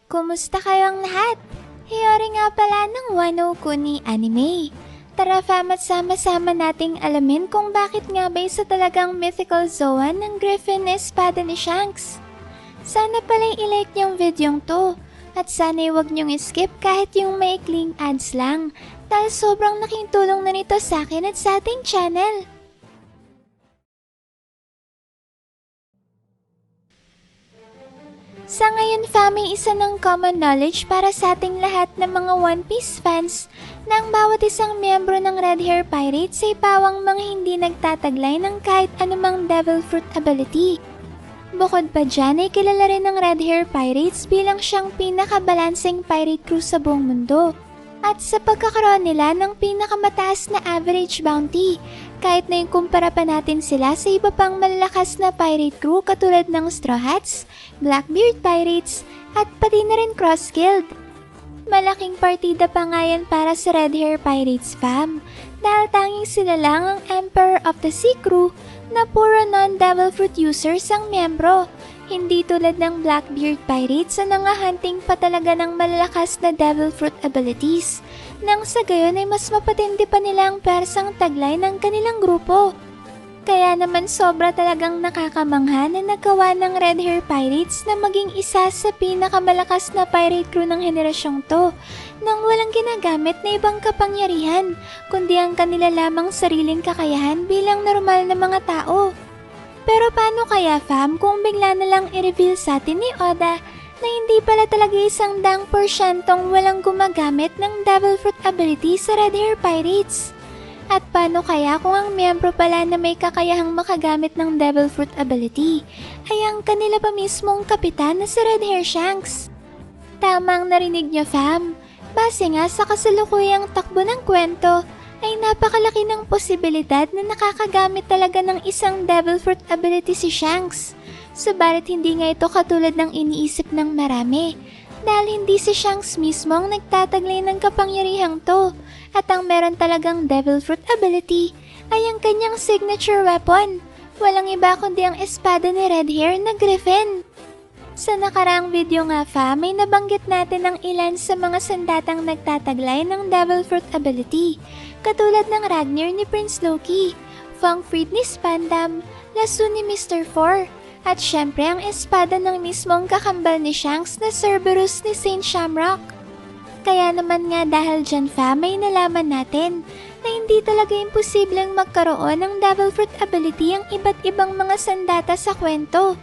Kumusta kayong lahat? Hiyori nga pala ng Wano Kuni Anime. Tara fam at sama-sama nating alamin kung bakit nga ba isa talagang mythical Zoan ng Griffin na espada ni Shanks. Sana pala'y ilike niyong videong to at sana'y huwag niyong skip kahit yung maikling ads lang dahil sobrang laking tulong na nito sa akin at sa ating channel. Sa ngayon fam, may isa ng common knowledge para sa ating lahat ng mga One Piece fans na ang bawat isang miyembro ng Red Hair Pirates ay pawang mga hindi nagtataglay ng kahit anumang Devil Fruit ability. Bukod pa dyan ay kilala rin ng Red Hair Pirates bilang siyang pinakabalanseng pirate crew sa buong mundo. At sa pagkakaroon nila ng pinakamataas na average bounty, kahit na ikumpara pa natin sila sa iba pang malalakas na pirate crew katulad ng Straw Hats, Blackbeard Pirates, at pati na rin Cross Guild. Malaking partida pa nga yan para sa Red Hair Pirates fam, dahil tanging sila lang ang Emperor of the Sea Crew na puro non-Devil Fruit users ang miyembro. Hindi tulad ng Blackbeard Pirates na nangahunting pa talaga ng malalakas na Devil Fruit abilities, nang sa gayon ay mas mapatindi pa nila ang persang taglay ng kanilang grupo. Kaya naman sobra talagang nakakamangha na nagawa ng Red Hair Pirates na maging isa sa pinakamalakas na pirate crew ng henerasyong to, nang walang ginagamit na ibang kapangyarihan, kundi ang kanila lamang sariling kakayahan bilang normal na mga tao. Pero paano kaya fam kung bigla na lang i-reveal sa atin ni Oda na hindi pala talaga 100% walang gumagamit ng Devil Fruit ability sa Red Hair Pirates? At paano kaya kung ang miyembro pala na may kakayahang makagamit ng Devil Fruit ability ay ang kanila pa mismong kapitan na si Red Hair Shanks? Tamang narinig niyo fam, base nga sa kasalukuyang takbo ng kwento, ay napakalaki ng posibilidad na nakakagamit talaga ng isang Devil Fruit ability si Shanks. Subalit hindi nga ito katulad ng iniisip ng marami, dahil hindi si Shanks mismo ang nagtataglay ng kapangyarihang to, at ang meron talagang Devil Fruit ability ay ang kanyang signature weapon. Walang iba kundi ang espada ni Red Hair na Griffin. Sa nakaraang video nga fam, may nabanggit natin ang ilan sa mga sandatang nagtataglay ng Devil Fruit ability, katulad ng Ragnir ni Prince Loki, Fangfreed ni Spandam, Lasso ni Mr. Four, at syempre ang espada ng mismong kakambal ni Shanks na Cerberus ni Saint Shamrock. Kaya naman nga dahil dyan fam, may nalaman natin na hindi talaga imposibleng magkaroon ng Devil Fruit ability ang iba't ibang mga sandata sa kwento.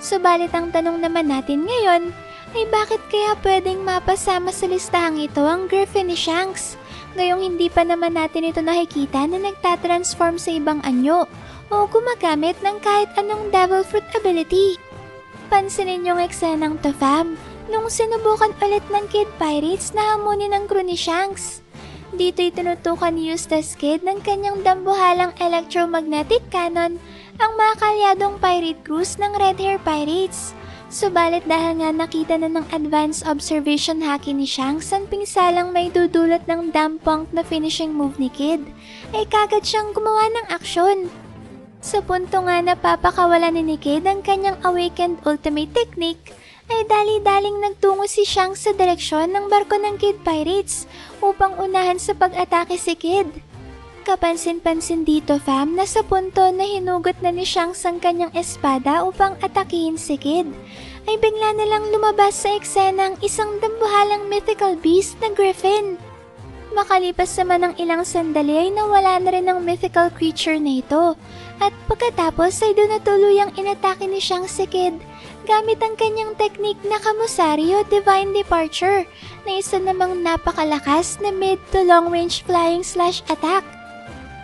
Subalit ang tanong naman natin ngayon ay bakit kaya pwedeng mapasama sa listahang ito ang Griffin ni Shanks, gayong hindi pa naman natin ito nakikita na nagtatransform sa ibang anyo o gumagamit ng kahit anong Devil Fruit ability. Pansinin yung eksenang to fam, nung sinubukan ulit ng Kid Pirates na hamunin ang crew ni Shanks. Dito'y tinutukan ni Eustace Kid ng kanyang dambuhalang electromagnetic cannon ang mga kalyadong pirate crews ng Red Hair Pirates. Subalit dahil nga nakita na ng advanced observation haki ni Shanks ang pinsalang may dudulot ng dampunk na finishing move ni Kid, ay kagad siyang gumawa ng aksyon. Sa punto nga na papakawalan ni Kid ang kanyang awakened ultimate technique, ay dali-daling nagtungo si Shanks sa direksyon ng barko ng Kid Pirates upang unahan sa pag-atake si Kid. Kapansin-pansin dito fam na sa punto na hinugot na ni Shanks ang kanyang espada upang atakihin si Kid, ay bigla na lang lumabas sa eksena ang isang dambuhalang mythical beast na Griffin. Makalipas naman ng ilang sandali ay nawala na rin ang mythical creature na ito, at pagkatapos ay doon na tuluyang inatake ni Shanks si Kid gamit ang kanyang teknik na Kamusario Divine Departure na isa namang napakalakas na mid to long range flying slash attack.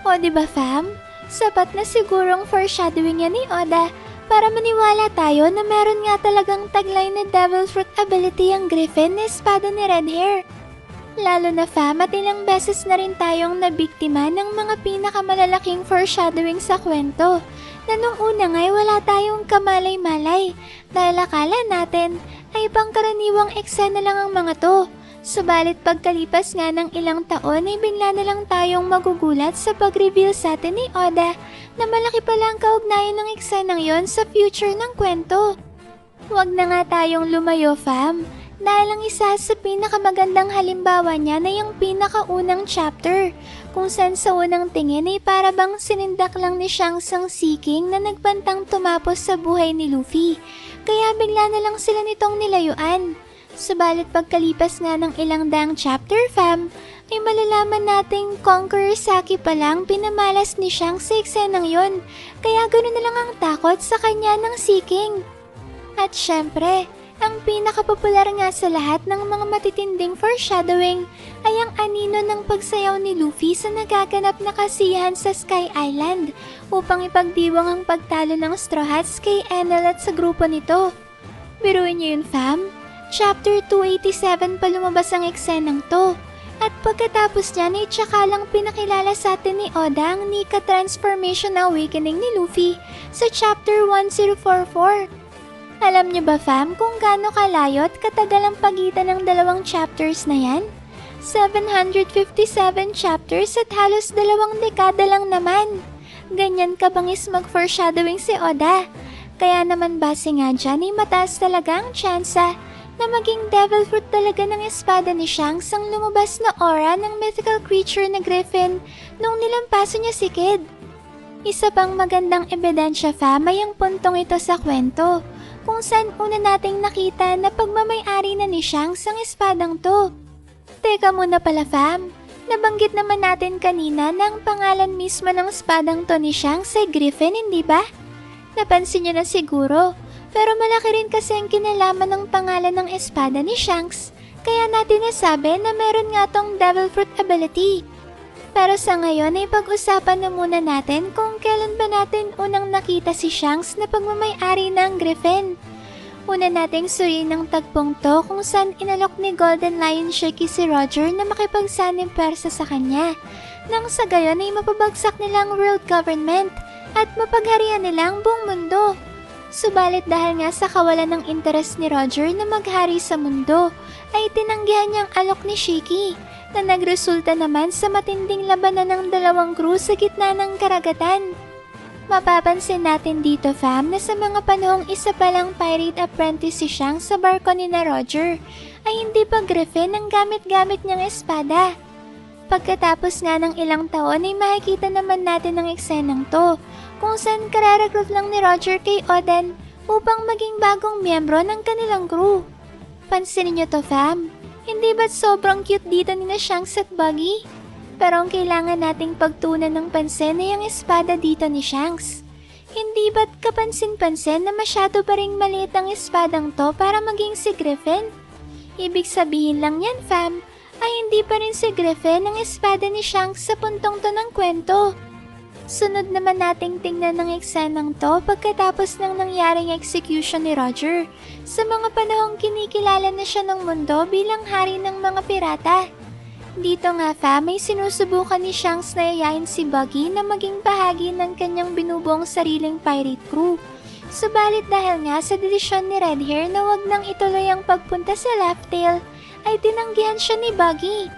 O diba fam? Sapat na sigurong foreshadowing yan ni Oda para maniwala tayo na meron nga talagang taglay na Devil Fruit ability ang Griffin na espada ni Red Hair. Lalo na fam at ilang beses na rin tayong nabiktima ng mga pinakamalalaking foreshadowing sa kwento na nung una nga'y wala tayong kamalay-malay dahil akala natin ay pangkaraniwang eksena lang ang mga to. Subalit pagkalipas nga ng ilang taon ay bigla na lang tayong magugulat sa pag-reveal sa atin ni Oda na malaki pala ang kaugnayan ng eksenang yon sa future ng kwento. Huwag na nga tayong lumayo fam, Dahil ang isa sa pinakamagandang halimbawa niya na yung pinakaunang chapter, kung saan sa unang tingin ay para bang sinindak lang ni Shanks ang Sea King na nagbantang tumapos sa buhay ni Luffy, kaya bigla na lang sila nitong nilayuan. Subalit pagkalipas nga ng ilang daang chapter fam, ay malalaman nating Conqueror Saki pa lang pinamalas ni Shanks sa eksenang yon, kaya ganoon na lang ang takot sa kanya ng Sea King. At syempre, ang pinakapopular nga sa lahat ng mga matitinding foreshadowing ay ang anino ng pagsayaw ni Luffy sa nagaganap na kasiyahan sa Sky Island upang ipagdiwang ang pagtalo ng Straw Hats kay Enel at sa grupo nito. Biruin niyo yun fam, chapter 287 pa lumabas ang eksenang to. At pagkatapos niyan ay tsaka lang pinakilala sa atin ni Oda ang Nika Transformation Awakening ni Luffy sa chapter 1044. Alam niyo ba fam kung gaano kalayo at katagal ang pagitan ng dalawang chapters na yan? 757 chapters at halos 2 dekada lang naman. Ganyan kabangis mag-foreshadowing si Oda. Kaya naman base nga dyan ay mataas talaga ang tsansa na maging devil fruit talaga ng espada ni Shanks ang lumabas na aura ng mythical creature na Griffin nung nilampaso niya si Kid. Isa pang magandang ebidensya fam ay ang puntong ito sa kwento, kung saan una nating nakita na pagmamay-ari na ni Shanks ang espadang to. Teka muna pala fam, nabanggit naman natin kanina na ang pangalan mismo ng espadang to ni Shanks ay Griffin, hindi ba? Napansin niyo na siguro, pero malaki rin kasi ang kinalaman ng pangalan ng espada ni Shanks, kaya natin nasabi na meron nga tong Devil Fruit ability. Pero sa ngayon ay pag-usapan na muna natin kung kailan ba natin unang nakita si Shanks na pagmamay-ari ng Griffin. Una nating suriin ng tagpong to kung saan inalok ni Golden Lion Shiki si Roger na makipagsanib persa sa kanya, nang sa gayon ay mapabagsak nilang world government at mapagharian nila ang buong mundo. Subalit dahil nga sa kawalan ng interes ni Roger na maghari sa mundo, ay tinanggihan niyang alok ni Shiki, na nagresulta naman sa matinding labanan ng dalawang crew sa gitna ng karagatan. Mapapansin natin dito fam na sa mga panahong isa palang pirate apprentice si Shanks sa barko ni na Roger, ay hindi pa Griffin ang gamit-gamit niyang espada. Pagkatapos nga ng ilang taon ay makikita naman natin ang eksenang to, kung saan kare-recruit lang ni Roger kay Oden upang maging bagong miyembro ng kanilang crew. Pansinin niyo to fam, hindi ba't sobrang cute dito ni na Shanks at Buggy? Pero ang kailangan nating pagtunan ng pansin ay ang espada dito ni Shanks. Hindi ba't kapansin-pansin na masyado pa ring maliit ang espadang to para maging si Griffin? Ibig sabihin lang yan fam, ay hindi pa rin si Griffin ang espada ni Shanks sa puntong to ng kwento. Sunod naman nating tingnan ng eksenang to pagkatapos ng nangyaring execution ni Roger, sa mga panahong kinikilala na siya ng mundo bilang hari ng mga pirata. Dito nga fam ay sinusubukan ni Shanks na yayain si Buggy na maging bahagi ng kanyang binubuong sariling pirate crew. Subalit dahil nga sa desisyon ni Redhair na wag nang ituloy ang pagpunta sa Laugh Tale, ay tinanggihan siya ni Buggy.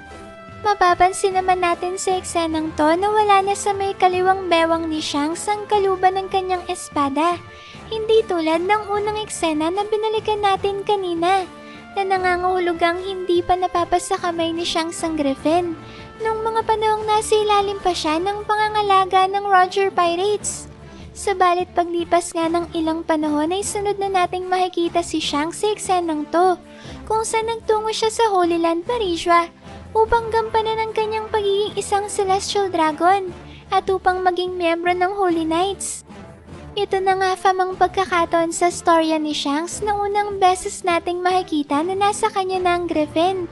Mapapansin naman natin sa eksenang to na wala na sa may kaliwang bewang ni Shanks ang kaluban ng kanyang espada. Hindi tulad ng unang eksena na binalikan natin kanina, na nangangahulugang hindi pa napapasa kamay ni Shanks ang Griffin, nung mga panahong nasa ilalim pa siya ng pangangalaga ng Roger Pirates. Subalit paglipas nga ng ilang panahon ay sunod na nating makikita si Shanks sa eksenang to, kung saan nagtungo siya sa Holy Land Parisua upang gampanan ang kanyang pagiging isang Celestial Dragon at upang maging miyembro ng Holy Knights. Ito na nga fam ang pagkakataon sa storya ni Shanks na unang beses nating makikita na nasa kanya na ang Griffin.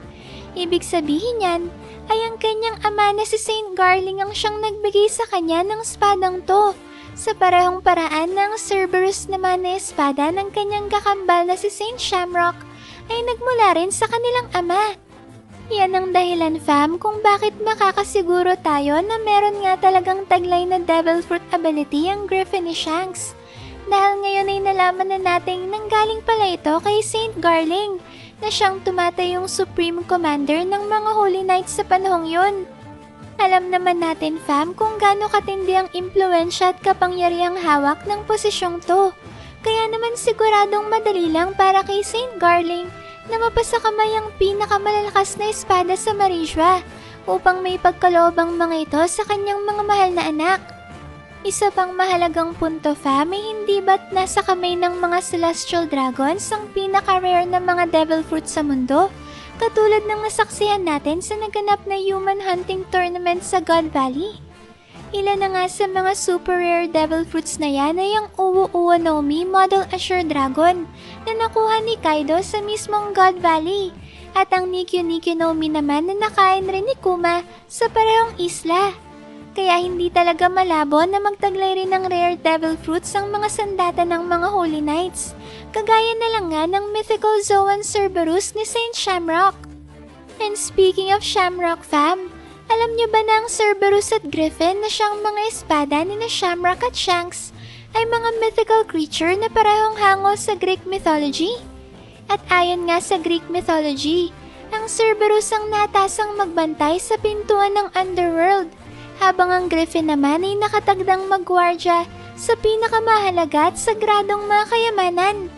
Ibig sabihin yan ay ang kanyang ama na si Saint Garling ang siyang nagbigay sa kanya ng espadang to, sa parehong paraan ng Cerberus naman na espada ng kanyang kakambal na si Saint Shamrock ay nagmula rin sa kanilang ama. Yan ang dahilan fam kung bakit makakasiguro tayo na meron nga talagang taglay na Devil Fruit ability ang Griffin ni Shanks. Dahil ngayon ay nalaman na nating nanggaling pala ito kay Saint Garling, na siyang tumatayong Supreme Commander ng mga Holy Knights sa panahong yun. Alam naman natin fam kung gaano katindi ang impluensya at kapangyarihang hawak ng posisyong to. Kaya naman siguradong madali lang para kay Saint Garling na mapasa-kamay ang pinakamalalakas na espada sa Marisha upang may pagkaloob ang mga ito sa kanyang mga mahal na anak. Isa pang mahalagang punto fam ay hindi ba't nasa kamay ng mga celestial dragons ang pinaka-rare na mga devil fruit sa mundo, katulad ng nasaksihan natin sa naganap na human hunting tournament sa God Valley. Ilan na nga sa mga super rare devil fruits na yan ay ang Uwu Nomi Model Azure Dragon na nakuha ni Kaido sa mismong God Valley at ang Nikyu Nomi naman na nakain rin ni Kuma sa parehong isla. Kaya hindi talaga malabo na magtaglay rin ng rare devil fruits ang mga sandata ng mga Holy Knights, kagaya na lang nga ng mythical Zoan Cerberus ni Saint Shamrock. And speaking of Shamrock fam, alam niyo ba na ang Cerberus at Griffin na siyang mga espada ni na Shamrock at Shanks ay mga mythical creature na parehong hango sa Greek mythology? At ayon nga sa Greek mythology, ang Cerberus ang natasang magbantay sa pintuan ng underworld, habang ang Griffin naman ay nakatagdang magwardya sa pinakamahalaga at sagradong mga kayamanan.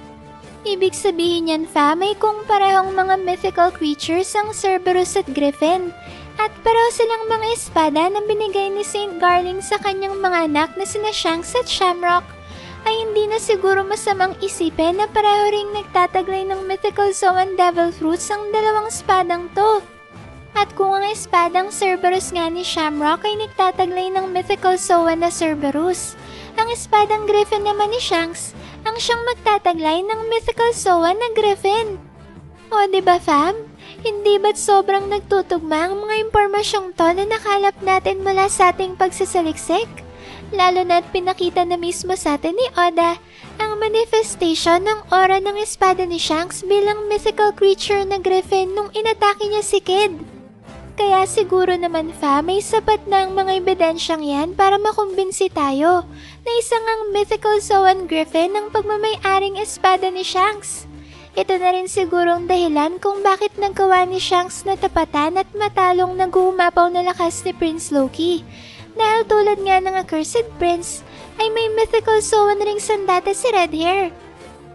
Ibig sabihin yan fam ay kung parehong mga mythical creatures ang Cerberus at Griffin, at pareho silang mga espada na binigay ni Saint Garling sa kanyang mga anak na sina Shanks at Shamrock, ay hindi na siguro masamang isipin na pareho ring nagtataglay ng mythical Zoan devil fruits ang dalawang espadang to. At kung ang espadang Cerberus nga ni Shamrock ay nagtataglay ng mythical Zoan na Cerberus, ang espadang Griffin naman ni Shanks ang siyang magtataglay ng mythical Zoan na Griffin. O diba fam? Hindi ba't sobrang nagtutugma ang mga impormasyong to na nakalap natin mula sa ating pagsasaliksik? Lalo na't pinakita na mismo sa atin ni Oda ang manifestation ng aura ng espada ni Shanks bilang mythical creature na Griffin nung inatake niya si Kid. Kaya siguro naman fam, may sapat na ang mga ebidensyang yan para makumbinsi tayo na isang ang mythical Zoan Griffin ang pagmamay-aring espada ni Shanks. Ito na rin sigurong dahilan kung bakit nagawa ni Shanks na tapatan at matalong nag-uumapaw na lakas ni Prince Loki. Dahil tulad nga ng Accursed Prince, ay may mythical Zoan ring sandata si Redhair.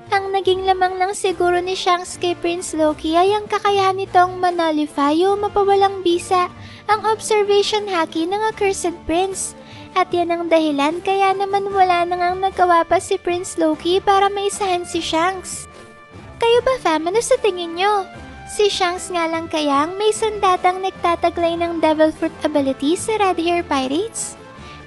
Ang naging lamang lang siguro ni Shanks kay Prince Loki ay ang kakayahan nitong manullify o mapawalang bisa ang observation haki ng Accursed Prince. At yan ang dahilan kaya naman wala nang ang nagawa pa si Prince Loki para maisahan si Shanks. Kayo ba fam, ano sa tingin nyo? Si Shanks nga lang kaya ang may sandatang nagtataglay ng Devil Fruit ability sa Red Hair Pirates?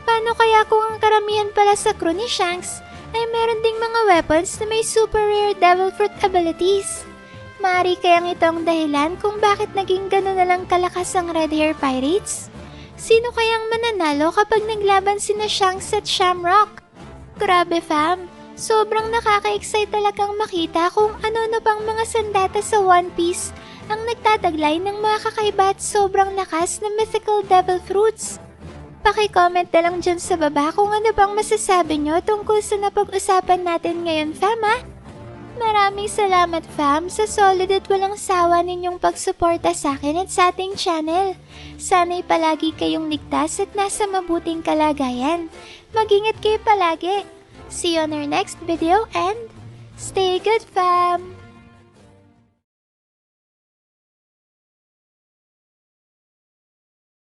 Paano kaya kung ang karamihan pala sa crew ni Shanks ay meron ding mga weapons na may super rare Devil Fruit abilities? Maaari kayang ito ang dahilan kung bakit naging gano'n na lang kalakas ang Red Hair Pirates? Sino kayang mananalo kapag naglaban sina Shanks at Shamrock? Grabe fam! Sobrang nakaka-excite talagang makita kung ano-ano pang mga sandata sa One Piece ang nagtataglay ng mga kakaiba at sobrang lakas na mythical devil fruits. Paki-comment na lang dyan sa baba kung ano bang masasabi nyo tungkol sa napag-usapan natin ngayon fam ha? Maraming salamat fam sa solid at walang sawa ninyong pagsuporta sa akin at sa ating channel. Sana'y palagi kayong ligtas at nasa mabuting kalagayan. Mag-ingat kayo palagi. See you on our next video and stay good fam!